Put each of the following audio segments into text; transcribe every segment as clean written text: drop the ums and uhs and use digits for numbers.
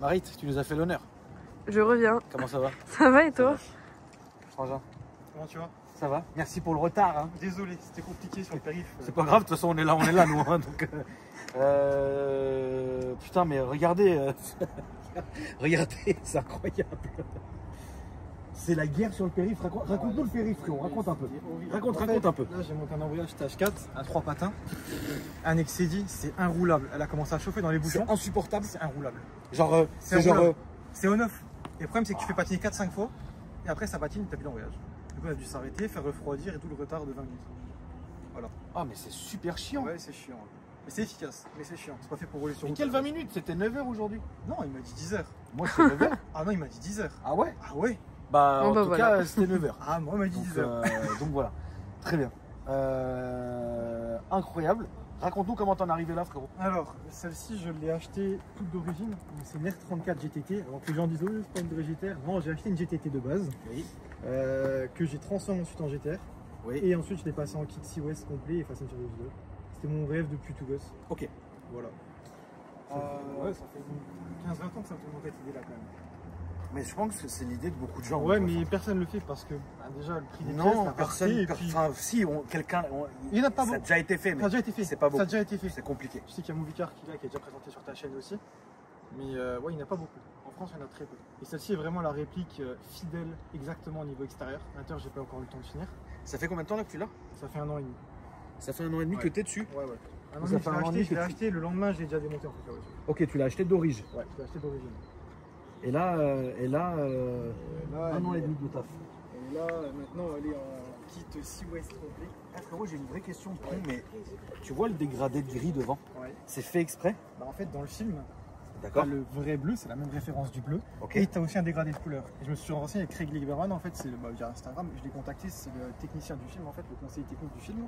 Marit, tu nous as fait l'honneur. Je reviens. Comment ça va? Ça va et toi? Frangin, Comment tu vas? ça va? Merci pour le retard. Hein. Désolé, c'était compliqué sur le périph. C'est pas grave, de toute façon on est là nous. Hein, donc, putain, mais regardez, regardez, c'est incroyable. C'est la guerre sur le périph. Raconte-nous le périph, frérot. Raconte un peu. Raconte un peu. Là, j'ai monté un embrayage TH4 à 3 patins. Un Excedi, c'est inroulable. Elle a commencé à chauffer dans les bouchons. C'est insupportable. C'est inroulable. Genre, c'est on-off. Et le problème, c'est que tu fais patiner 4-5 fois. Et après, ça patine, t'as plus d'embrayage. Du coup, on a dû s'arrêter, faire refroidir et tout le retard de 20 minutes. Voilà. Ah, mais c'est super chiant. Ouais, c'est chiant. Mais c'est efficace. Mais c'est chiant. C'est pas fait pour rouler sur Mais route. quel 20 minutes? C'était 9h aujourd'hui. Non, il m'a dit 10h. Moi, c'était 9h. Ah non, il m'a dit 10h. Ah ouais? Ah ouais? Bah, Bon, en bah, tout voilà. cas, c'était 9h. Ah, moi, il m'a dit 10h. Donc voilà. Très bien. Incroyable. Raconte-nous comment t'en es arrivé là, frérot. Alors, celle-ci, je l'ai achetée toute d'origine. C'est une R34 GTT. Alors que les gens disent, oh, c'est pas une vraie GTR. Non, j'ai acheté une GTT de base. Oui. Que j'ai transformée ensuite en GTR. Oui. Et ensuite, je l'ai passé en kit Sea-West complet et Fast and Furious 2. C'était mon rêve depuis tout gosse. Ok. Voilà. Ouais, ça fait 15-20 ans que ça me tourne en tête l'idée là quand même. Mais je pense que c'est l'idée de beaucoup de gens. Ouais, mais personne ne le fait parce que déjà le prix des pièces, non, la personne. rareté, et puis... Enfin, si, quelqu'un. Il y en a pas Ça a beaucoup. déjà été fait, mais Ça a déjà été fait. c'est pas beaucoup. Ça a déjà été fait. c'est compliqué. Je sais qu'il y a Moviecar qui est déjà présenté sur ta chaîne aussi. Mais ouais, il n'y en a pas beaucoup. En France, il y en a très peu. Et celle-ci est vraiment la réplique fidèle exactement au niveau extérieur. À l'intérieur, j'ai pas encore eu le temps de finir. Ça fait combien de temps là que tu l'as? Ça fait 1 an et demi. Ça fait 1 an et demi Ouais. que t'es dessus. Ouais, ouais. Un an Ça et demi, fait un an et demi je l'ai que tu- acheté, le lendemain, je l'ai déjà démonté en fait la voiture. Ok, tu l'as acheté d'origine. Ouais, je l'ai acheté d'origine. Et là, Là, un an et demi de taf. Et là, maintenant, elle est en kit Sea-West complet. Ah, frérot, j'ai une vraie question de con, mais tu vois le dégradé de gris devant? Ouais. C'est fait exprès? Bah, en fait, dans le film, D'accord. le vrai bleu, c'est la même référence du bleu. Ok. Et tu as aussi un dégradé de couleur. Et je me suis renseigné avec Craig Lieberman, en fait, c'est via Instagram. Je l'ai contacté, c'est le technicien du film, en fait, le conseiller technique du film.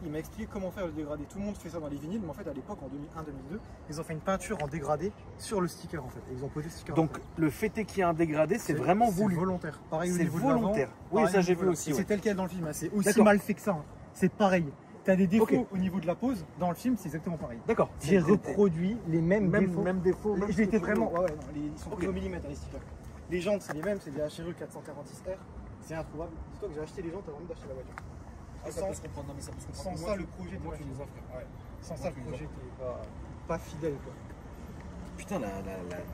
Il m'a expliqué comment faire le dégradé. Tout le monde fait ça dans les vinyles, mais en fait, à l'époque, en 2001-2002, ils ont fait une peinture en dégradé sur le sticker, en fait. Et ils ont posé le sticker. Donc le fait est qu'il y a un dégradé, c'est vraiment voulu. C'est volontaire. Pareil au C'est niveau volontaire. de l'avant. Oui, pareil ça au j'ai niveau vu de- aussi. C'est Ouais. tel quel dans le film. Hein. C'est aussi D'accord. mal fait que ça. Hein. C'est pareil. Tu as des défauts Ok. au niveau de la pose. Dans le film, c'est exactement pareil. D'accord. J'ai reproduit les mêmes défauts. Même défaut. Même J'ai été truc. vraiment. Ouais, ouais, non, ils sont Ok. pris au millimètre, les stickers. Les jantes, c'est les mêmes, c'est des HRE 446R. C'est introuvable. Dis-toi que j'ai acheté les jantes avant même d'acheter la voiture. Ah, ça peut se comprendre. Non, mais ça peut se comprendre. Sans ça, le projet était pas fidèle. Ouais. Sans ça, le projet était pas fidèle. Quoi. Putain, la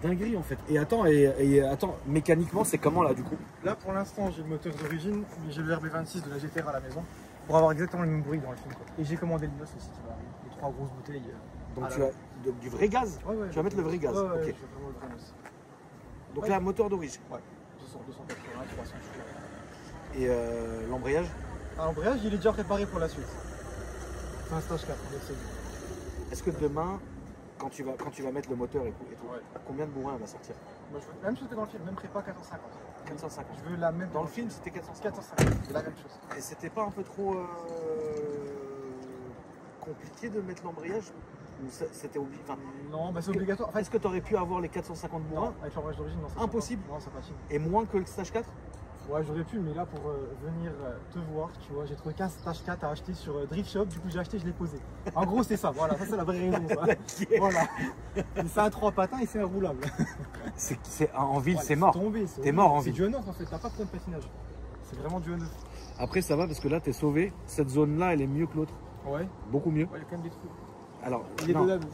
dinguerie en fait. Et attends, mécaniquement, c'est comment là du coup? Là, pour l'instant, j'ai le moteur d'origine, mais j'ai le RB26 de la GTR à la maison pour avoir exactement le même bruit dans le film. Quoi. Et j'ai commandé le NOS aussi qui va arriver. Les 3 grosses bouteilles. Donc à tu la- as du vrai gaz? Ouais, ouais. Tu vas mettre le vrai gaz. Ouais, ouais, Ok. je fais vraiment le vrai NOS. Donc Ouais. là, moteur d'origine. Ouais. 280, 300 je Et l'embrayage? l'embrayage, il est déjà préparé pour la suite. C'est un stage 4, on essaie. Est-ce que demain, quand tu vas mettre le moteur et tout, Ouais. combien de bourrin elle va sortir? Moi, je veux même chose que dans le film, même prépa 450. 450. Je veux la même Dans le film, c'était 450. 450, c'est la même chose. Et c'était pas un peu trop compliqué de mettre l'embrayage? Ou c'était obligé? Enfin, Non, bah c'est obligatoire. En fait, est-ce que tu aurais pu avoir les 450 non, bourrins avec l'embrayage d'origine, non, ça Impossible. patine. Non, ça patine. et moins que le stage 4? Ouais, j'aurais pu, mais là, pour venir te voir, tu vois, j'ai trouvé 15 stage 4 à acheter sur Drift Shop, du coup, j'ai acheté, je l'ai posé. En gros, c'est ça, voilà, ça, c'est la vraie raison, ça. Voilà. Et c'est un 3 patins et c'est un roulable. En ville, Ouais, c'est mort. tombé, T'es mort en C'est ville. du on-off, en fait, t'as pas de point de patinage. C'est vraiment du on-off. Après, ça va parce que là, t'es sauvé. Cette zone-là, elle est mieux que l'autre. Ouais, Beaucoup mieux. il y a quand même des trous. Alors, Il est non, dedans.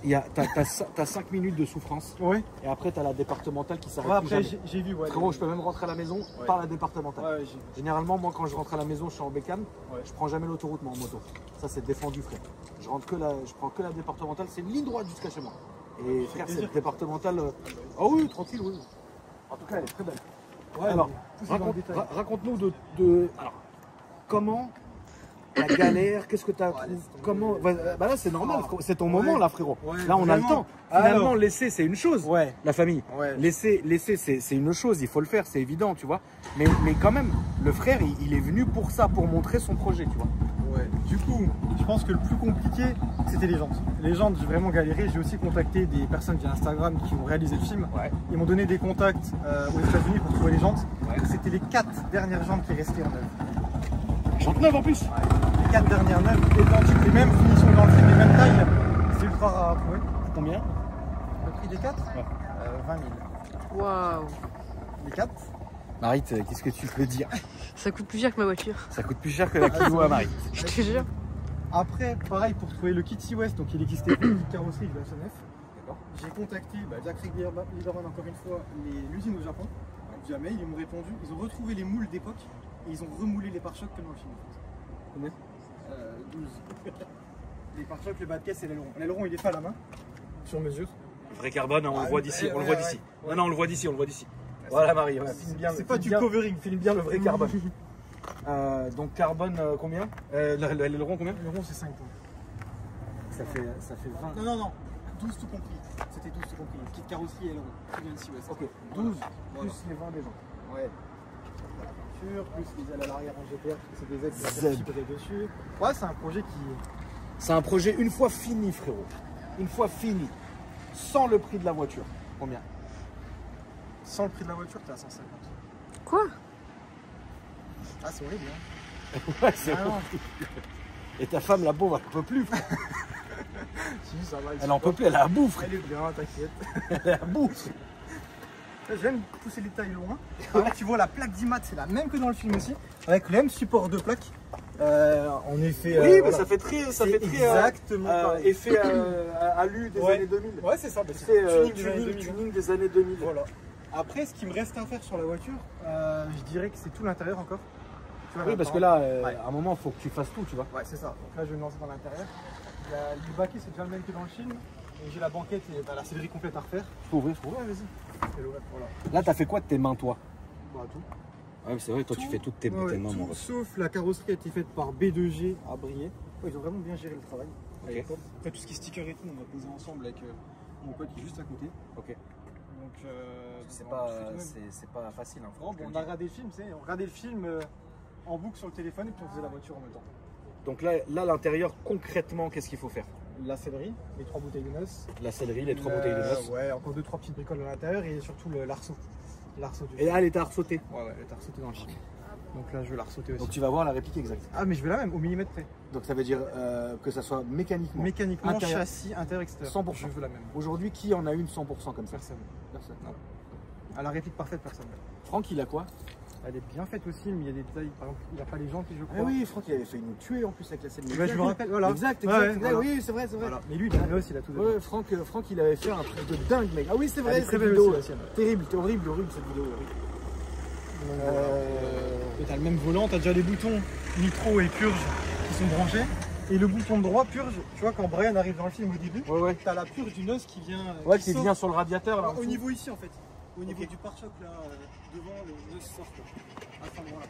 t'as 5 minutes de souffrance. Ouais, Et après, t'as la départementale qui s'arrête ouais plus après, jamais. j'ai vu, ouais. Frérot, je peux même rentrer à la maison par la départementale. Ouais, j'ai vu. Généralement, moi, quand je rentre à la maison, je suis en bécane. Ouais. Je prends jamais l'autoroute, moi, en moto. Ça, c'est défendu, frère. Je prends que la départementale. C'est une ligne droite jusqu'à chez moi. Et frère, plaisir. cette départementale. Ah oui, tranquille, oui. En tout cas, elle est très belle. Ouais, Alors, tout ça dans le détail. raconte-nous alors, comment la galère, qu'est-ce que tu as comment bah là c'est normal, c'est ton moment là frérot. Ouais, là on a le vraiment. temps. Finalement Alors. laisser c'est une chose. Ouais. La famille. Ouais. Laisser c'est une chose, il faut le faire, c'est évident, tu vois. Mais quand même, le frère il est venu pour ça, pour montrer son projet, tu vois. Ouais. Du coup, je pense que le plus compliqué, c'était les jantes. Les jantes, j'ai vraiment galéré. J'ai aussi contacté des personnes via Instagram qui ont réalisé le film. Ouais. Ils m'ont donné des contacts aux États-Unis pour trouver les jantes. Ouais. C'était les 4 dernières jantes qui restaient en œuvre. Jantes neuves en plus. Les 4 dernières neuves, identiques, les mêmes finitions dans le film, les mêmes tailles. C'est ultra rare à trouver. Combien? Le prix des 4 Ouais. 20 000. Waouh. Les 4. Marit, qu'est-ce que tu peux dire? Ça coûte plus cher que ma voiture. Ça coûte plus cher que la Clio à Marit. Je te jure. Après, pareil, pour trouver le kit Sea-West, donc il existait une carrosserie de la SNF. J'ai contacté Jack Lieberman encore une fois, l'usine au Japon, via mail, ils m'ont répondu, ils ont retrouvé les moules d'époque et ils ont remoulé les pare-chocs comme dans le film. Combien 12. Les pare-chocs, le bas de caisse et l'aileron. L'aileron il est fait à la main, sur mesure. Vrai carbone, on le voit d'ici, on le voit d'ici. Ouais. Non, on le voit d'ici, on le voit d'ici. Voilà Marie, voilà. C'est pas du covering. Filme bien le vrai carbone. Donc carbone combien l'aileron combien? L'aileron c'est 5 points. Ça fait 20. Non, 12 tout compris. C'était 12 tout compris. Kit carrosserie et aileron. Qui vient de Sea-West. Ok, 12 voilà. plus les 20 des gens. Ouais. Plus les ailes à l'arrière en GTR, parce que c'est des ailes qui peuvent être dessus. Ouais, c'est un projet qui. C'est un projet une fois fini, frérot. Une fois fini. Sans le prix de la voiture. Combien? Sans le prix de la voiture, t'es à 150. Quoi? Ah, c'est horrible, hein. Ouais, c'est Ah, non. Et ta femme, la pauvre, elle en peut plus. Si, ça va. Elle en peut plus, elle a la bouffe. Elle est bien, t'inquiète. Elle a la bouffe. Je viens de pousser les tailles loin. Alors, tu vois, la plaque d'IMAT, c'est la même que dans le film aussi. Avec le même support de plaque. En effet. Oui, mais voilà. ça fait très exactement pareil. effet alu des Ouais. années 2000. Ouais, c'est ça. Bah, C'est tuning, tuning des années 2000. Voilà. Après, ce qui me reste à faire sur la voiture, je dirais que c'est tout l'intérieur encore. Tu vois, Oui, parce que là, Ouais. à un moment, il faut que tu fasses tout, tu vois. Ouais, c'est ça. Donc là, je vais me lancer dans l'intérieur. Le baquet, c'est déjà le même que dans le film. Et j'ai la banquette et la sellerie complète à refaire. Je peux ouvrir, je peux ouvrir. Ouais, vas-y. Je vais l'ouvrir, voilà. Là, t'as fait quoi de tes mains, toi? Bah, tout. Ouais, c'est vrai, toi, tu fais toutes tes mains, mon ref. sauf la carrosserie a été faite par B2G à Briey. Ouais, ils ont vraiment bien géré le travail. Ok. Après, tout ce qui est sticker et tout, on va poser ensemble avec mon pote qui est juste à côté. Ok. Donc, C'est voilà, pas, je fais tout même. c'est pas facile. Hein, faut Non, que je bon, te on a le dise. regardé le film, tu sais, on regardait le film en boucle sur le téléphone et puis on faisait la voiture en même temps. Donc là, l'intérieur, concrètement, qu'est-ce qu'il faut faire? La sellerie, les 3 bouteilles de noces. La sellerie, les 3 bouteilles de noces. Ouais, encore 2-3 petites bricoles à l'intérieur et surtout l'arceau. L'arceau du Et là, elle est à ressauter. Ouais, elle est ressauté dans le film. Donc là, je vais la ressauter aussi. Donc tu vas voir la réplique exacte. Ah, mais je vais la même, au millimètre près. Donc ça veut dire que ça soit mécaniquement. Mécaniquement, Intérieur. châssis, intérieur, extérieur. 100%. Je veux la même. Aujourd'hui, qui en a une 100% comme ça? Personne. Personne. Non. À la réplique parfaite, personne. Franck, il a quoi? Elle est bien faite aussi, mais il y a des détails. Par exemple, il n'a pas les jantes, je crois. Ah oui, Franck, il avait failli nous tuer en plus avec la scène. Ouais, je me rappelle, voilà. Exact, Ouais, exact. voilà. Oui, c'est vrai, c'est vrai. Voilà. Mais lui, il avait aussi, il a tout Ouais, Franck, il avait fait un truc de dingue, mec. Ah oui, c'est Elle vrai, est cette très belle vidéo. aussi, la sienne. Terrible, horrible, horrible cette vidéo. Horrible. Et t'as le même volant, t'as déjà les boutons nitro et purge qui sont branchés. Et le bouton de droit purge, tu vois, quand Brian arrive dans le film au début, Ouais. t'as la purge du nose qui vient. Ouais, qui sort vient sur le radiateur là. en au dessous. niveau ici en fait. Au niveau Ok. du pare-choc là, devant, le nose sort quoi. À cet endroit-là.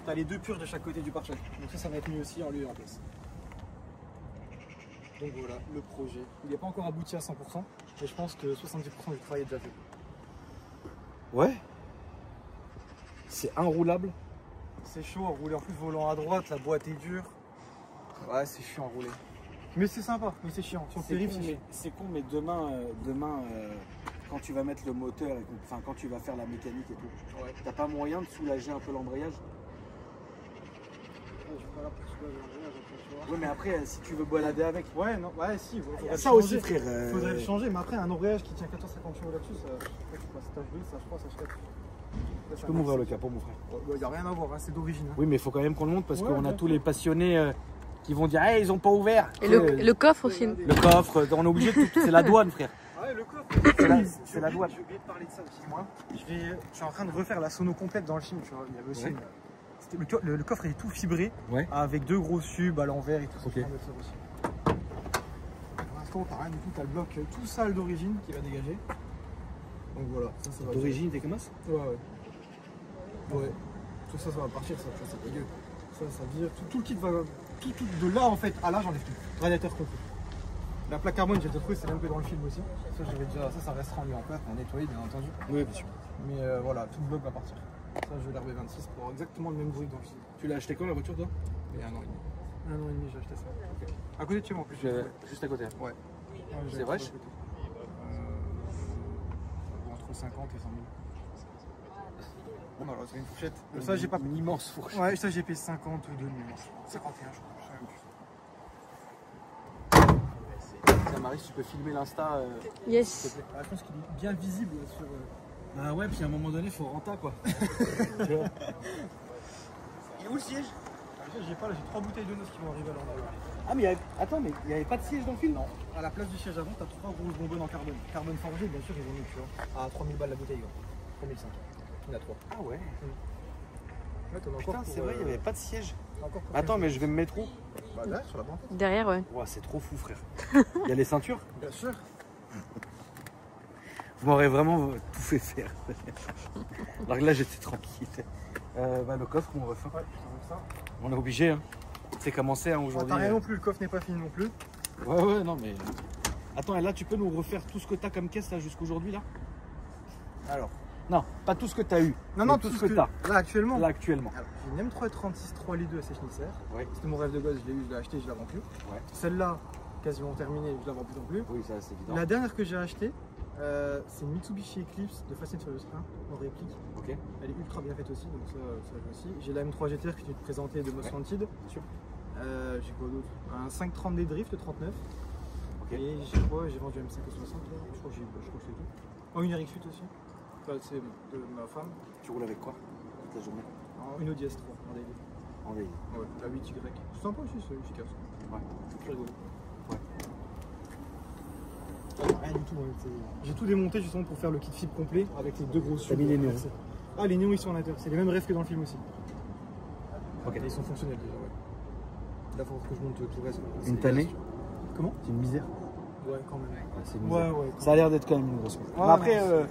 T'as les 2 purges de chaque côté du pare-choc. Donc ça va être mis aussi en lieu et en place. Donc voilà, le projet. Il n'est pas encore abouti à 100%, mais je pense que 70% du travail est déjà fait. Ouais. C'est enroulable. C'est chaud à rouler, en plus volant à droite, la boîte est dure. Ouais, c'est chiant à rouler. Mais c'est sympa, mais c'est chiant. Sur le périph', c'est chiant. C'est con, mais demain, quand tu vas mettre le moteur, enfin quand tu vas faire la mécanique et tout, Ouais. t'as pas moyen de soulager un peu l'embrayage? Je suis pas là pour soulager l'engrenage, après, tu vois. Ouais, mais après, si tu veux balader avec. Ouais, non, ouais, si. Faudrait Ça le aussi, changer. frère. Faudrait le changer, mais après, un embrayage qui tient 14,50 chevaux là-dessus, ça. Je sais pas, c'est H2, ça, je crois, ça H4. Tu peux m'ouvrir le capot, mon frère? Il n'y a rien à voir, hein, c'est d'origine. Hein. Oui, mais il faut quand même qu'on le montre parce Ouais, qu'on a bien tous sûr. les passionnés qui vont dire hey, ils ont pas ouvert. Et le coffre aussi. Le coffre, on est obligé de tout. C'est la douane, frère. Ouais, le coffre. C'est la douane. J'ai oublié de parler de ça aussi, moi. Je suis en train de refaire la sono complète dans le film, tu vois. Il y avait aussi Ouais. le coffre est tout fibré, Ouais. avec 2 gros tubes à l'envers et tout ça. Ok. Je vais faire aussi. Pour l'instant, t'as rien du tout, t'as le bloc tout sale d'origine qui va dégager. Donc voilà, ça va. D'origine, t'es comme ça? Ouais. Ouais. Tout ça, ça va partir, ça c'est dégueu. Ça vire. Tout le kit va. Tout de là en fait à là, j'enlève tout. Radiateur complet. La plaque carbone, j'ai déjà trouvé, c'est même que dans le film aussi. Ça restera en lui en place, à nettoyer bien entendu. Oui, bien sûr. Mais voilà, tout le bloc va partir. Ça, je vais l'RB26 pour avoir exactement le même bruit que dans le film. Tu l'as acheté quand la voiture, toi? Il y a 1 an et demi. 1 an et demi, j'ai acheté ça. Ok. À côté de chez moi en plus. Juste à côté. Ouais. C'est vrai? Entre 50 et 100 000. Bon, alors, c'est une fourchette. Ça, j'ai pas. Une immense fourchette. Ouais, ça, j'ai payé 50 ou 2 000. 51, je crois. Je sais même plus. Ça Marie, si tu peux filmer l'Insta. S'il Yes. te plaît. Ah, je pense qu'il est bien visible sur. Ah ouais, puis à un moment donné, il faut renta quoi. Tu vois. Il est où le siège? J'ai pas là, j'ai 3 bouteilles de noces qui vont arriver à l'endroit. Ah mais attends, mais il n'y avait pas de siège dans le film? Non, à la place du siège avant, t'as 3 grosses bonbonnes en carbone. Carbone forgé, bien sûr, ils ont mis, tu vois. À 3000 balles la bouteille, ouais. 3005. Il y en a 3. Ah ouais. Ouais, t'en as Putain, encore pour, c'est vrai, il n'y avait pas de siège. encore pour Attends, mais je vais me mettre où? Bah là, sur la banquette. Derrière, ouais. Ouah, c'est trop fou, frère. Il y a les ceintures? Bien sûr. Vous m'aurez vraiment tout fait faire. Alors que là, j'étais tranquille. Bah, le coffre, on refait. Ouais, je t'envoie ça. On est obligé, hein. C'est commencé hein, Ah, aujourd'hui. t'as rien non plus, le coffre n'est pas fini non plus. Ouais, non, mais. Attends, et là, tu peux nous refaire tout ce que t'as comme caisse là jusqu'aujourd'hui là? Alors. Non, pas tout ce que t'as eu. Non, mais non, tout ce que t'as. Là, actuellement. Là, actuellement. Alors, j'ai une M3 36 3 litres 2 à Sechnisser. Ouais. C'était mon rêve de gosse, je l'ai eu, je l'ai acheté, je la vends plus. Ouais. Celle-là, quasiment terminée, je la vends plus non plus. Oui, ça, c'est évident. La dernière que j'ai achetée, c'est une Mitsubishi Eclipse de Fast and Furious 1 en réplique. Ok. Elle est ultra bien faite aussi, donc ça va aussi. J'ai la M3 GTR que je vais te présenter de Most Wanted. Sûr. J'ai quoi d'autre? Un 530 d Drift 39. Ok. Et j'ai quoi? J'ai vendu un M5 60 là. Je crois que c'est tout. Oh, une RX8 aussi. Enfin, c'est de ma femme. Tu roules avec quoi toute la journée? Une Audi S3 en daily. En veille. Ouais, la 8Y. C'est sympa aussi, c'est efficace. Ouais. C'est rigolo. Ouais. Rien du tout. Hein, j'ai tout démonté justement pour faire le kit fibre complet avec les deux grosses. T'as mis les néons. Ah, les néons ils sont à l'intérieur. C'est les mêmes rêves que dans le film aussi. Ok. Et ils sont fonctionnels déjà, ouais. Là, faut que je monte tout le reste. Une tannée? Comment? C'est une misère. Ouais, quand même. C'est une misère. Ouais. Ça a l'air d'être quand même une grosse misère. Ouais, Mais après, non,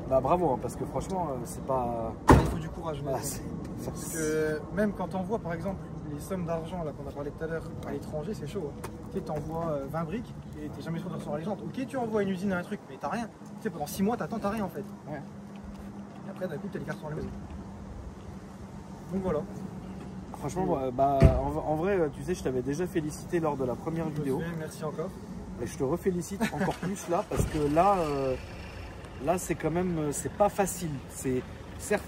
bah bravo, hein, parce que franchement, c'est pas. Il faut du courage. Voilà, mais- c'est- Parce que même quand on voit par exemple les sommes d'argent là qu'on a parlé tout à l'heure à l'étranger, c'est chaud. Hein. Tu sais, t'envoies 20 briques et t'es jamais sûr de recevoir les gens. Ok, tu envoies une usine à un truc, mais t'as rien. Tu sais, pendant 6 mois, t'attends, t'as rien en fait. Ouais. Et après, d'un coup, t'as les cartons à la maison. Donc voilà. Franchement, bah, en vrai, tu sais, je t'avais déjà félicité lors de la première vidéo. Merci encore. Et je te refélicite encore plus là, parce que là, là c'est quand même, c'est pas facile. C'est certes,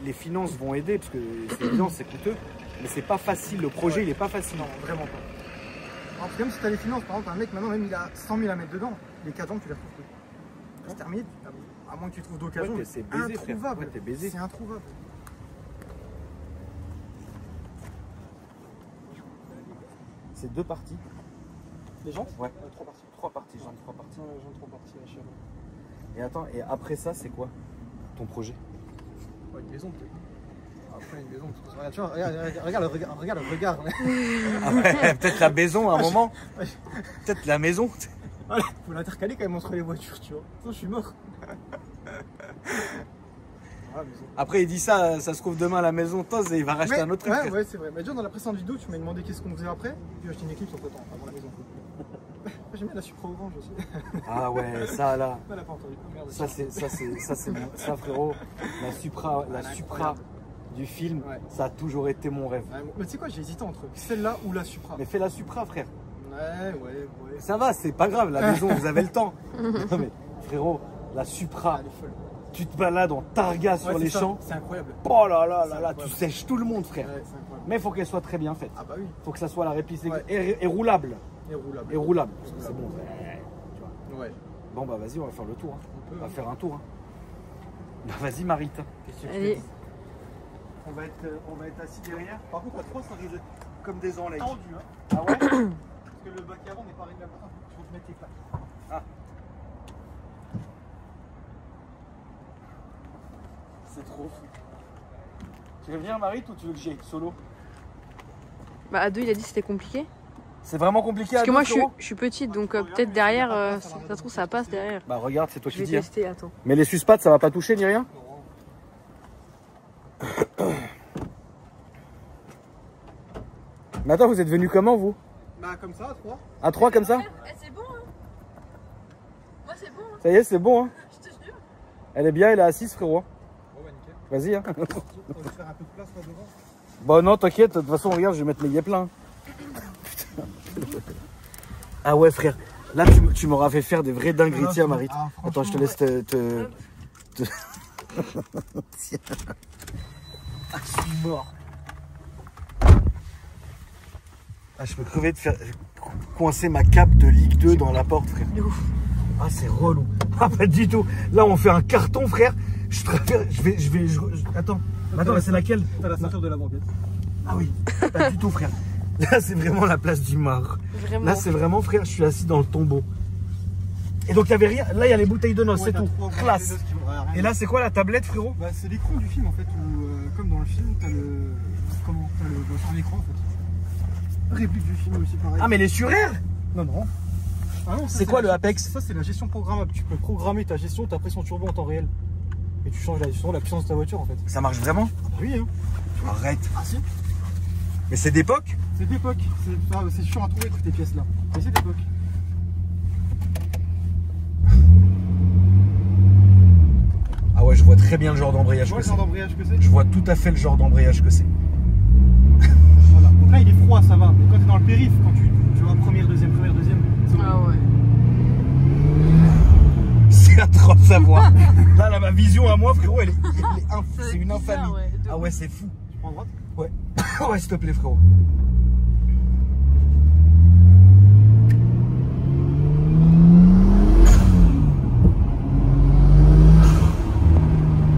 les finances vont aider, parce que c'est évident, c'est coûteux, mais c'est pas facile. Le projet, il est pas facile. Non, vraiment pas. Alors, même si t'as les finances, par exemple, un mec maintenant, même il a 100 000 à mettre dedans, les 4 ans, tu les retrouves plus. C'est terminé, à moins que tu trouves d'occasion. Ouais, c'est baisé, frère. introuvable. Ouais, t'es baisé. C'est introuvable. C'est 2 parties. Les gens Ouais. 3 parties. 3 parties, j'en ai 3 parties. Non, j'en ai 3 parties à chérie. Et attends, et après ça, c'est quoi ton projet? Ouais, une maison peut-être. Après une maison, parce que, tu vois, regarde le regard. Ah ouais, peut-être la maison à un moment. Ouais. Peut-être la maison. Voilà, faut l'intercaler quand même entre les voitures, tu vois. Sinon, je suis mort. Ah, maison. Après, il dit ça, ça se trouve demain à la maison Toz et il va racheter un autre truc. Ouais, c'est vrai. Mais déjà, dans la précédente vidéo, tu m'as demandé qu'est-ce qu'on faisait après. Puis j'ai acheté une Eclipse entre temps, avant la maison. J'aime bien la Supra orange aussi. Ah ouais, ça là. Elle a pas entendu. Merde. Ça frérot, la Supra du film, Ouais. ça a toujours été mon rêve. Ouais, mais tu sais quoi, j'ai hésité entre celle-là ou la Supra. Mais fais la Supra, frère. Ouais. Ça va, c'est pas grave, la maison, vous avez le temps. Non mais frérot, la Supra, Elle est folle. tu te balades en targa sur Ouais, les c'est ça. champs. C'est incroyable. Oh là là C'est là là, tu incroyable. sèches tout le monde, frère. Ouais, c'est incroyable. Mais il faut qu'elle soit très bien faite. Ah bah oui, Faut que ça soit la réplique Ouais. et roulable. et roulable. Et roulable, parce que c'est bon. Ouais. Bon bah vas-y, on va faire le tour. Hein. On peut. On va faire un tour. Hein. Bah vas-y Marita. Allez. On va être assis derrière. Par contre à 3 ça risque d'être comme des enlegs. Tendu, hein. Ah ouais. Parce que le bac avant n'est pas réglable. Il faut te mettre tes plaques. Ah. C'est trop fou. Tu veux venir Marie ou tu veux que j'y aille solo? Bah, à deux, il a dit que c'était compliqué. C'est vraiment compliqué Parce à que deux, moi, frérot je suis petite, donc peut-être derrière, ça se trouve, ça passe derrière. Bah regarde, c'est toi Je qui vais dis. Hein. tester, attends. Mais les suspattes, ça va pas toucher ni rien? Mais attends, vous êtes venus comment vous? Bah comme ça, à 3. À 3 comme ça? C'est bon, hein. Moi, c'est bon, Ça y est, c'est bon hein? je te jure. Elle est bien, elle est assise frérot. Oh bah nickel. Vas-y hein. On va faire un peu de place là devant. Bon non, t'inquiète, de toute façon regarde, je vais mettre les yeux pleins. Putain. Ah ouais frère, là tu m'auras fait faire des vrais dingueries, tiens Marie. Ah, Attends, je te laisse te... Tiens. Ah, je suis mort. Ah, je peux crever de faire coincer ma cape de Ligue 2 dans la porte, frère. De ouf. Ah, c'est relou. Ah, pas du tout. Là, on fait un carton, frère. Attends, là, c'est laquelle? T'as la ceinture de la banquette. Ah oui, pas du tout, frère. Là, c'est vraiment la place du mort. Vraiment. Là, c'est vraiment, frère, je suis assis dans le tombeau. Et donc, il n'y avait rien. Là, il y a les bouteilles de noces, c'est tout. Classe. Et là, c'est quoi la tablette, frérot? Bah, c'est l'écran du film, en fait, où, comme dans le film, t'as le. Comment? T'as le. Sur l'écran, en fait. Réplique du film aussi, pareil. Ah, mais les sur-air? Non, non. Ah non, C'est quoi le Apex? Ça, c'est la gestion programmable. Tu peux programmer ta gestion, ta pression turbo en temps réel. Et tu changes la puissance de ta voiture, en fait. Ça marche vraiment? Ah bah oui, hein. Arrête. Ah si. Mais c'est d'époque? C'est d'époque. C'est chiant à trouver toutes tes pièces là. Mais c'est d'époque. Ah ouais, je vois très bien le genre d'embrayage Tu vois que le genre c'est. d'embrayage que c'est? Je vois tout à fait le genre d'embrayage que c'est. Voilà. Donc là, il est froid, ça va. Mais quand t'es dans le périph', quand tu vois première, deuxième, c'est bon. Ah ouais. C'est atroce à voir. Là, ma vision à moi, frérot, c'est une bizarre, infamie. ouais, de Ah ouf. ouais, c'est fou. Tu prends à droite? Ouais. Ouais, s'il te plaît, frérot.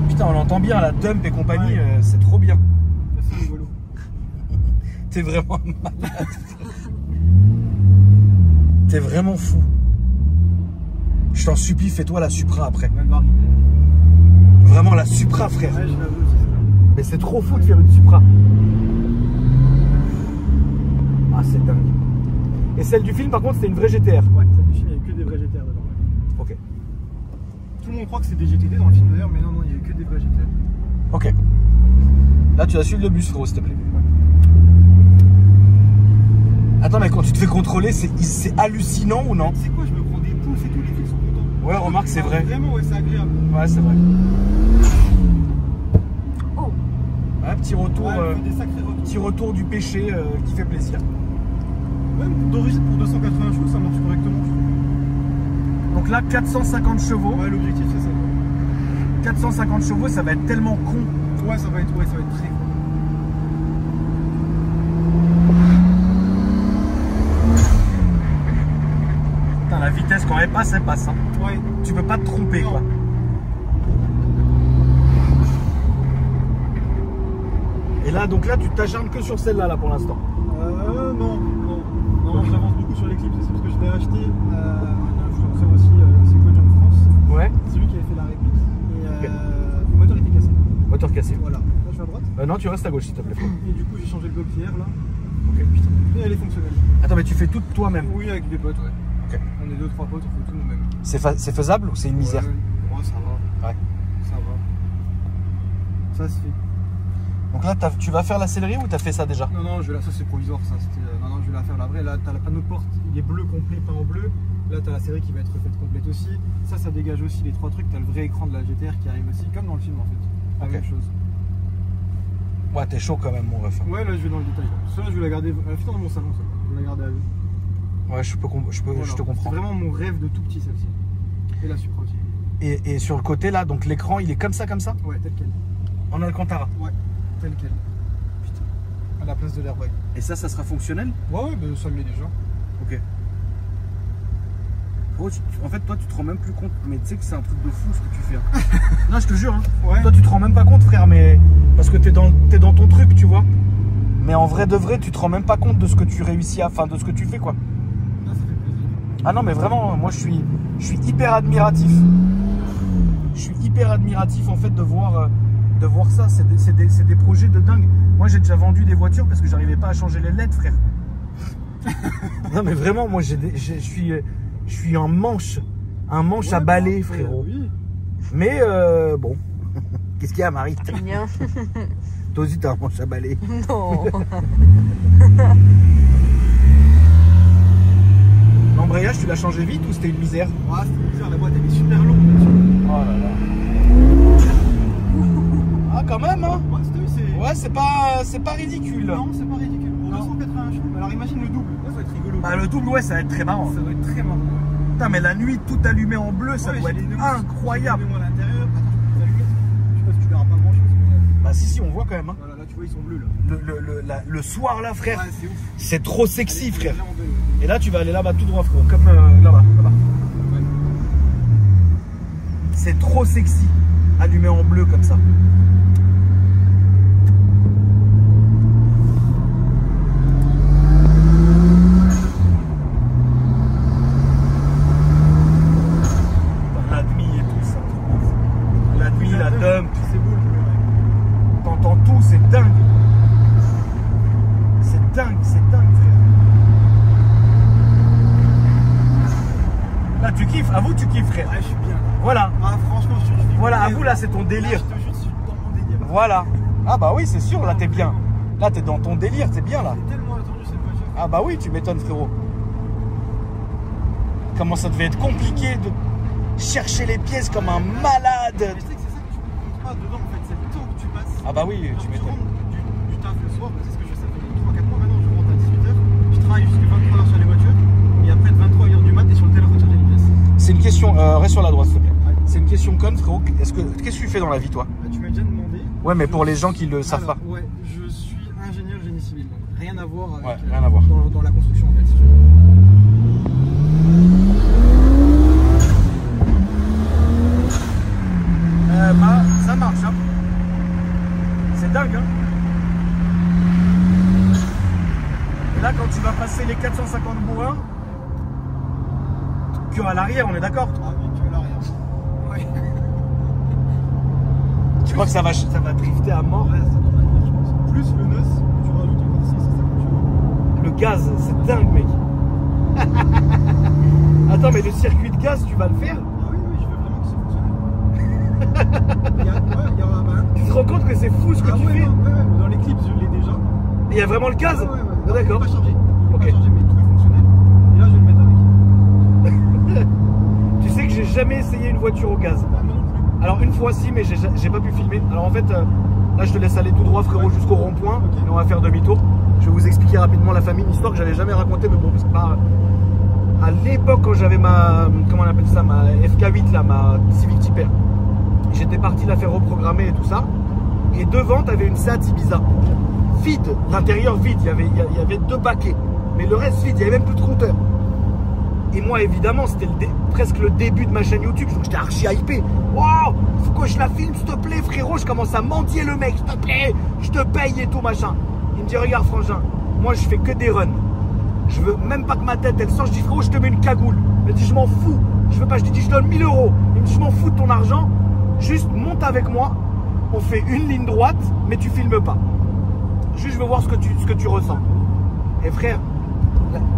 Putain, on l'entend bien, la dump et compagnie, Ouais. c'est trop bien. Ça, c'est rigolo. T'es vraiment malade. T'es vraiment fou. Je t'en supplie, fais-toi la Supra après. Ouais, le bar, Vraiment la Supra, frère. ouais, je l'avoue aussi, ça. Mais c'est trop fou de faire une Supra. Ah, c'est dingue. Et celle du film, par contre, c'était une vraie GTR. Ouais, celle du film, il n'y a que des vrais GTR dedans. Ouais. Ok. Tout le monde croit que c'est des GTD dans le film d'ailleurs, mais non, non, il n'y a que des vrais GTR. Ok. Là, tu vas suivre le bus, frérot, s'il te plaît. Attends, mais quand tu te fais contrôler, c'est hallucinant ou non? Tu sais quoi, je me prends des pouces et tous les flics sont contents. Ouais, remarque, c'est vrai. Vraiment, ouais, c'est agréable. Ouais, c'est vrai. Oh. Ouais, petit retour, Ouais, on fait des sacrés retours. petit retour du péché qui fait plaisir. Même d'origine pour 280 chevaux, ça marche correctement. Je trouve. Donc là, 450 chevaux. Ouais, l'objectif c'est ça. 450 chevaux, ça va être tellement con. Ouais, ça va être très cool. Putain, la vitesse, quand elle passe, hein. Ouais. Tu peux pas te tromper, Non. quoi. Et là, donc là, tu t'acharnes que sur celle-là, là, pour l'instant. Non, j'avance beaucoup sur l'Eclipse, c'est parce que je l'ai acheté un influenceur aussi, c'est quoi Jump France. Ouais. C'est lui qui avait fait la réplique. Et Ok. le moteur était cassé. Moteur cassé. Voilà. Là, je suis à droite. Non, tu restes à gauche, s'il te plaît. Et du coup, j'ai changé le bloc hier là. Ok, putain. Et elle est fonctionnelle. Attends, mais tu fais tout toi-même. Oui, avec des potes, ouais. Ok. On est 2-3 potes, on fait tout nous-mêmes. C'est faisable ou c'est une misère? Ouais, ça va. Ouais. Ça va. Ça se fait. Donc là, tu vas faire la sellerie ou t'as fait ça déjà? Non, ça c'est provisoire, ça. Non, je vais la faire la vraie. Là, t'as la panneau de porte, il est bleu complet, peint en bleu. Là, t'as la série qui va être faite complète aussi. Ça dégage aussi les trois trucs. T'as le vrai écran de la GTR qui arrive aussi, comme dans le film en fait. La Ok. même chose. Ouais, t'es chaud quand même, mon ref. Ouais, là, je vais dans le détail. Ça, je vais la garder. Elle fait dans mon salon, ça. Je vais la garder à vue. Ouais, je Voilà. te comprends. C'est vraiment mon rêve de tout petit, celle-ci. Et la Supra aussi. Et sur le côté là, donc l'écran, il est comme ça? Ouais, tel quel. En Alcantara. Ouais, tel quel. Putain. À la place de l'airbag. Et ça sera fonctionnel? Ouais, bah, ça me l'est déjà. Ok. Oh, en fait, toi, tu te rends même plus compte, mais tu sais que c'est un truc de fou ce que tu fais. Hein. Non, je te jure. Hein. Ouais. Toi, tu te rends même pas compte, frère, mais parce que t'es dans ton truc, tu vois. Mais en vrai de vrai, tu te rends même pas compte de ce que tu réussis à, enfin, de ce que tu fais, quoi. Ça fait plaisir. Ah non, mais vraiment, moi, je suis hyper admiratif. Je suis hyper admiratif, en fait, de voir ça. C'est des projets de dingue. Moi, j'ai déjà vendu des voitures parce que j'arrivais pas à changer les LED, frère. Non, mais vraiment, moi, je suis un manche à balai, frérot. Oui. Mais bon, qu'est-ce qu'il y a, Marie? Rien. Toi aussi, t'as un manche à balai. Non. L'embrayage, tu l'as changé vite ou c'était une misère? Ouais, c'était bizarre, la boîte elle est super longue. Oh là là. Ah, quand même, hein? Ouais, c'est. Ouais, c'est pas ridicule. Non, c'est pas ridicule. Pour 280 chevaux. Alors imagine le double. Là, ça va être rigolo. Bah, le double, ouais, ça va être très marrant. Ça doit être très marrant. Putain, mais la nuit, tout allumé en bleu, ça Ouais, doit j'ai être les nuits, incroyable. j'ai les nuits à l'intérieur. Attends, je peux t'allumer. Je sais pas si tu verras pas grand chose. Bah, si, on voit quand même, hein. Voilà, là tu vois, ils sont bleus là. Le soir là, frère, Ouais, c'est ouf. c'est trop sexy, Allez, frère. là, en bleu, ouais. Et là, tu vas aller là-bas tout droit, frérot, comme là-bas. Ouais. C'est trop sexy, allumé en bleu comme ça. La demi et tout ça. La demi, la dump. C'est beau le bleu, ouais. T'entends tout, c'est dingue. C'est dingue, frère. Là, tu kiffes, avoue, tu kiffes, frère. Ouais, je suis bien là. Voilà, Ah, franchement, je suis. voilà, avoue, là, c'est ton délire. Je te jure, je suis dans mon délire. Voilà. Ah bah oui, c'est sûr, là, t'es bien. Là, t'es dans ton délire, t'es bien, là. J'ai tellement attendu cette voiture. Ah bah oui, tu m'étonnes, frérot. Comment ça devait être compliqué de chercher les pièces comme un malade. Mais tu sais que c'est ça que tu ne comptes pas dedans, en fait. C'est le temps que tu passes. Ah bah oui, Genre, tu m'étonnes. rentres du taf le soir, c'est ce que je fais, ça fait 3-4 mois maintenant, je rentre à 18h, je travaille jusqu'à 23h sur les voitures, et après de 23h du mat, et sur le téléphone recharger les pièces. C'est une question, reste sur la droite, s'il te plaît. Ouais. C'est une question conne, frérot. Qu'est-ce que tu fais dans la vie, toi? Tu m'as déjà demandé. Ouais, mais pour les gens qui le savent pas. Ouais, je suis ingénieur génie civil, donc rien à voir avec, Ouais, rien à voir. Dans la construction en fait. Si tu veux. Bah, ça marche, hein. C'est dingue, hein. Et là, quand tu vas passer les 450 bourrins, que à l'arrière, on est d'accord? Ah oui, tu veux l'arrière. Ouais. Tu crois que ça va drifter à mort? Ouais, ça doit pas être, je pense. Plus le NOS, tu rajoutes encore 6, c'est ça que tu veux. Le gaz, c'est dingue, mec. Attends, mais le circuit de gaz, tu vas le faire? Ah oui, je veux vraiment que ça fonctionne. Il y a, Tu te rends compte que c'est fou ce que tu fais? dans les clips, je l'ai déjà. Et il y a vraiment le gaz? Ouais. Ah, d'accord. Il n'est pas chargé. Ok. Pas chargé, mais tout est fonctionnel. Et là, je vais le mettre avec. Tu sais que j'ai jamais essayé une voiture au gaz. Ah, moi non plus. Alors une fois si, mais j'ai pas pu filmer. Alors en fait, là je te laisse aller tout droit, frérot, jusqu'au rond-point. Ok. Et on va faire demi-tour. Je vais vous expliquer rapidement la famille, une histoire que j'avais jamais racontée, mais bon, c'est pas... À l'époque, quand j'avais ma... Comment on appelle ça? Ma FK8, là, ma Civic Type R. J'étais parti la faire reprogrammer et tout ça. Et devant, tu avais une Seat Ibiza. Vide, l'intérieur vide, il y avait 2 baquets. Mais le reste vide, il n'y avait même plus de compteur. Et moi, évidemment, c'était presque le début de ma chaîne YouTube. Donc j'étais archi hypé. Wow, faut que je la filme, s'il te plaît, frérot. Je commence à mendier le mec, s'il te plaît, je te paye et tout, machin. Il me dit, regarde, frangin, moi, je fais que des runs. Je veux même pas que ma tête, elle sorte. Je dis, frérot, je te mets une cagoule. Il me dit, je m'en fous. Je veux pas, je lui dis, je donne 1000 €. Il me dit, je m'en fous de ton argent. Juste monte avec moi. On fait une ligne droite, mais tu filmes pas. Juste, je veux voir ce que tu ressens. Et frère,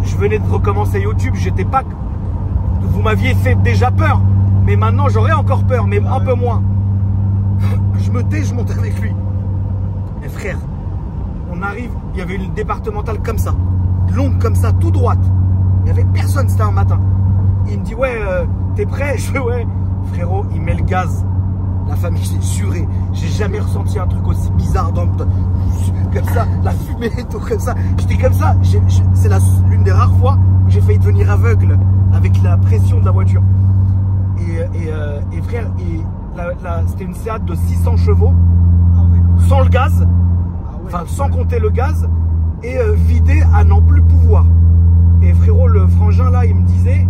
je venais de recommencer YouTube, j'étais pas... Vous m'aviez fait déjà peur, mais maintenant j'aurais encore peur, mais un peu moins. Je me tais, je monte avec lui. Et frère, on arrive, il y avait une départementale comme ça, longue comme ça, tout droite. Il n'y avait personne, c'était un matin. Il me dit, ouais, t'es prêt? Je fais, ouais. Frérot, il met le gaz. La famille, j'ai juré, j'ai jamais ressenti un truc aussi bizarre dans comme ça, la fumée et tout comme ça. J'étais comme ça, c'est l'une des rares fois où j'ai failli devenir aveugle avec la pression de la voiture. Et frère, c'était une Seat de 600 chevaux, sans le gaz, enfin sans compter le gaz, et vidée à n'en plus pouvoir. Et frérot, le frangin là, il me disait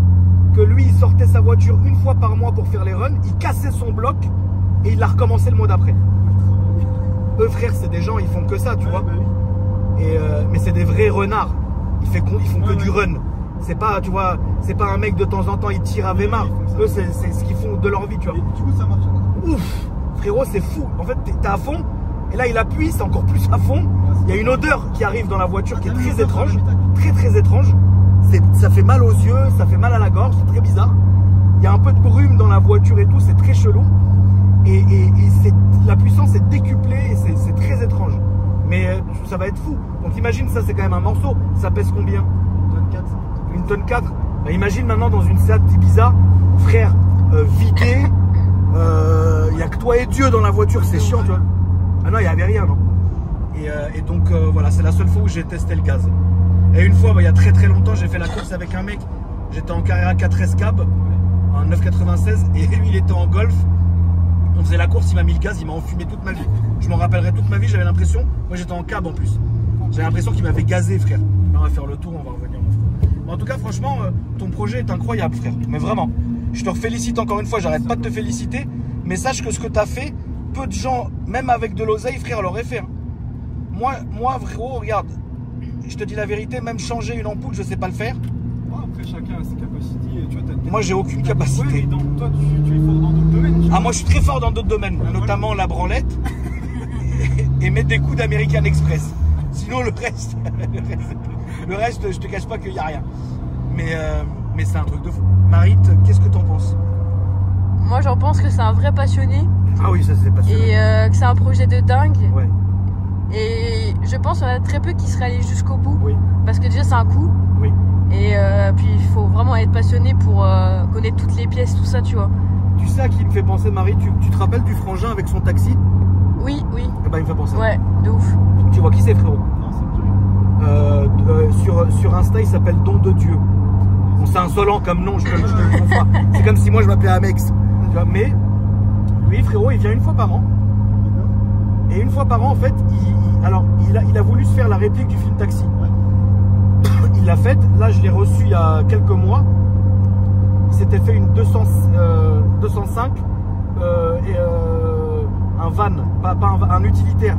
que lui, il sortait sa voiture une fois par mois pour faire les runs, il cassait son bloc, et il l'a recommencé le mois d'après. Eux, frère, c'est des gens, ils font que ça, tu vois. Mais c'est des vrais renards. Ils font que du run. C'est pas, tu vois, c'est pas un mec de temps en temps, il tire à Weimar. Eux, c'est ce qu'ils font de leur vie, tu vois. Et du coup, ça marche. Ouf, frérot, c'est fou. En fait, t'es à fond, et là, il appuie, c'est encore plus à fond. Il y a une odeur qui arrive dans la voiture qui est très étrange. Très, très étrange. Ça fait mal aux yeux, ça fait mal à la gorge, c'est très bizarre. Il y a un peu de brume dans la voiture et tout, c'est très chelou. Et la puissance est décuplée et c'est très étrange. Mais ça va être fou. Donc imagine, ça c'est quand même un morceau. Ça pèse combien? Une tonne 4. Bah, imagine maintenant dans une Seat Ibiza, frère, vidé. Il n'y a que toi et Dieu dans la voiture, c'est chiant, tu vois. Ah non, il n'y avait rien, non. Et donc voilà, c'est la seule fois où j'ai testé le gaz. Et une fois, bah, il y a très très longtemps, j'ai fait la course avec un mec. J'étais en Carrera 4S Cab, en 996, et lui il était en Golf. On faisait la course, il m'a mis le gaz, il m'a enfumé toute ma vie. Je m'en rappellerai toute ma vie, j'avais l'impression, moi j'étais en cab en plus. J'avais l'impression qu'il m'avait gazé, frère. Là, on va faire le tour, on va revenir, mon frère. Mais en tout cas, franchement, ton projet est incroyable, frère. Mais vraiment, je te félicite encore une fois, j'arrête pas de te féliciter. Mais sache que ce que tu as fait, peu de gens, même avec de l'oseille, frère, l'auraient fait. Moi, frérot, regarde, je te dis la vérité, même changer une ampoule, je sais pas le faire. Après, chacun a ses capacités. Tu vois, moi, j'ai aucune capacité. Ouais, mais toi, tu es fort dans d'autres domaines. Ah, moi, je suis très fort dans d'autres domaines, notamment la branlette et mettre des coups d'American Express. Sinon, le reste, je te cache pas qu'il n'y a rien. Mais c'est un truc de fou. Marit, qu'est-ce que t'en penses? Moi, j'en pense que c'est un vrai passionné. Ah oui, ça c'est passionnant. Et que c'est un projet de dingue. Ouais. Et je pense qu'il y en a très peu qui seraient allés jusqu'au bout. Oui. Parce que déjà, c'est un coût. Oui. Et puis, il faut vraiment être passionné pour connaître toutes les pièces, tout ça, tu vois. Tu sais à qui il me fait penser, Marie? Tu te rappelles du frangin avec son taxi? Oui, oui. Eh ben, il me fait penser. Ouais, de ouf. Tu vois qui c'est, frérot? Non, c'est vrai. Sur Insta, il s'appelle Don de Dieu. Bon, c'est insolent comme nom, je te le conçois. C'est comme si moi je m'appelais Amex. Tu vois, mais lui, frérot, il vient une fois par an. Et une fois par an, en fait, il a voulu se faire la réplique du film Taxi. Il l'a faite. Là, je l'ai reçu il y a quelques mois. Il s'était fait une 205 un van, pas un utilitaire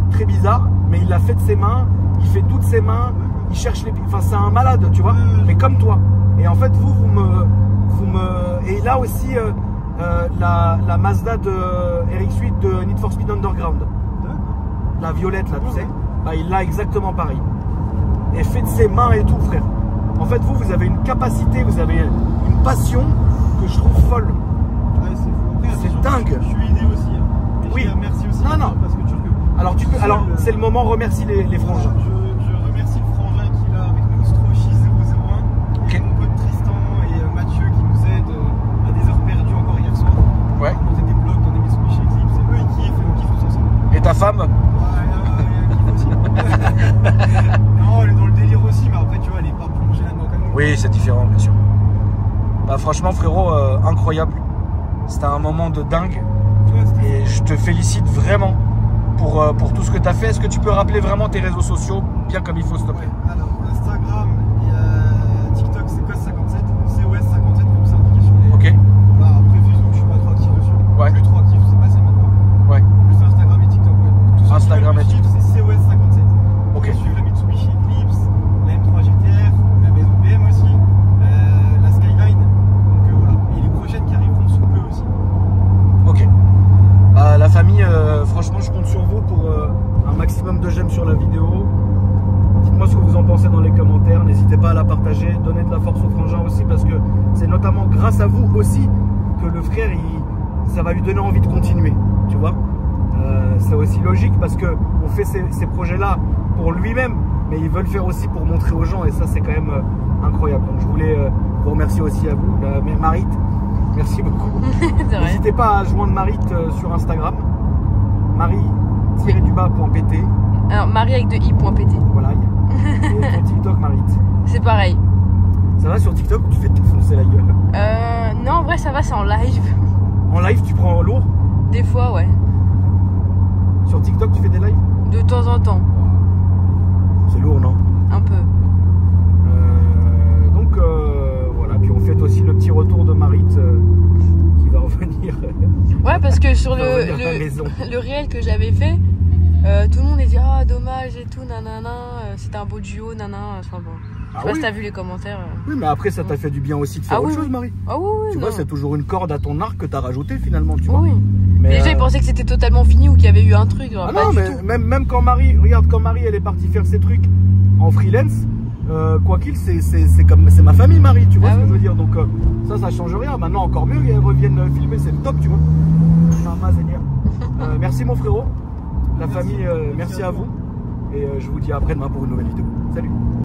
très bizarre, mais il l'a fait de ses mains. Il fait toutes ses mains. Il cherche les... Enfin, c'est un malade, tu vois, mais comme toi. Et en fait, vous me... Et là aussi, la Mazda de RX-8 de Need for Speed Underground. La violette, là, tu sais. Bah, il l'a exactement pareil. Et fait de ses mains et tout, frère. En fait, vous avez une capacité, vous avez une passion que je trouve folle. Ouais, c'est dingue. Je suis aidé aussi. Et oui. Je remercie aussi. Non. Parce que alors, c'est le moment, remercie les frangins. Je remercie le frangin qui est là avec nous, Strochi001. Okay. Mon pote Tristan et Mathieu qui nous aident à des heures perdues encore hier soir. Ouais. On faisait des blogs dans des Mitsubishi Eclipse. Et eux, ils kiffent et on kiffe tous ensemble. Et ta femme? Elle kiffe aussi. Non, elle est dans le délire aussi, mais après, tu vois, elle est pas plongée là-dedans comme nous. Oui, c'est différent, bien sûr. Bah, franchement, frérot, incroyable. C'était un moment de dingue. Et je te félicite vraiment pour tout ce que tu as fait. Est-ce que tu peux rappeler vraiment tes réseaux sociaux bien comme il faut, s'il te plaît? Ouais, alors, Instagram et TikTok, c'est COS57. COS57, comme c'est indiqué sur les. Ok. Voilà, après, Facebook, je suis pas trop actif dessus. Ouais. Plus trop actif, c'est passé maintenant. Ouais. Plus Instagram et TikTok, ouais. Tout ça, Instagram et TikTok. C'est COS57. Ok. Suivre la Mitsubishi Eclipse, la M3 GTR, la maison BM aussi, la Skyline. Donc voilà. Et les prochaines qui arriveront sous peu aussi. Ok. Bah, la famille, franchement, je compte sur vous pour un maximum de j'aime sur la vidéo. Dites-moi ce que vous en pensez dans les commentaires. N'hésitez pas à la partager. Donnez de la force aux frangins aussi parce que c'est notamment grâce à vous aussi que le frère, ça va lui donner envie de continuer. Tu vois, c'est aussi logique parce qu'on fait ces projets-là pour lui-même, mais ils veulent faire aussi pour montrer aux gens et ça, c'est quand même incroyable. Donc, je voulais vous remercier aussi à vous. Marit, merci beaucoup. N'hésitez pas à joindre Marit sur Instagram. Marie-du-bas.pt. Alors, Marie avec de i.pt. Voilà. Et ton TikTok, Marit. C'est pareil. Ça va sur TikTok ou tu fais te défoncer la gueule? Non, en vrai, ça va, c'est en live. En live, tu prends lourd? Des fois, ouais. Sur TikTok, tu fais des lives? De temps en temps. C'est lourd, non? Un peu. Donc, voilà. Puis on fait aussi le petit retour de Marit qui va revenir. Ouais, parce que sur le le réel que j'avais fait, tout le monde a dit ah dommage et tout, nanana, c'était un beau duo, nanana. Enfin bon. Je sais pas si t'as vu les commentaires. Oui, mais après, ça t'a fait du bien aussi de faire autre chose, Marie. Ah oui, tu vois, c'est toujours une corde à ton arc que t'as rajouté finalement, tu vois. Oui. Mais déjà, ils pensaient que c'était totalement fini ou qu'il y avait eu un truc. Ah non, mais même quand Marie, regarde, quand Marie, elle est partie faire ses trucs en freelance, quoi qu'il, c'est ma famille, Marie, tu vois ce que je veux dire. Donc, ça change rien. Maintenant, encore mieux, ils reviennent filmer, c'est le top, tu vois. Merci, mon frérot. La famille, merci à vous. Et je vous dis à après-demain pour une nouvelle vidéo. Salut.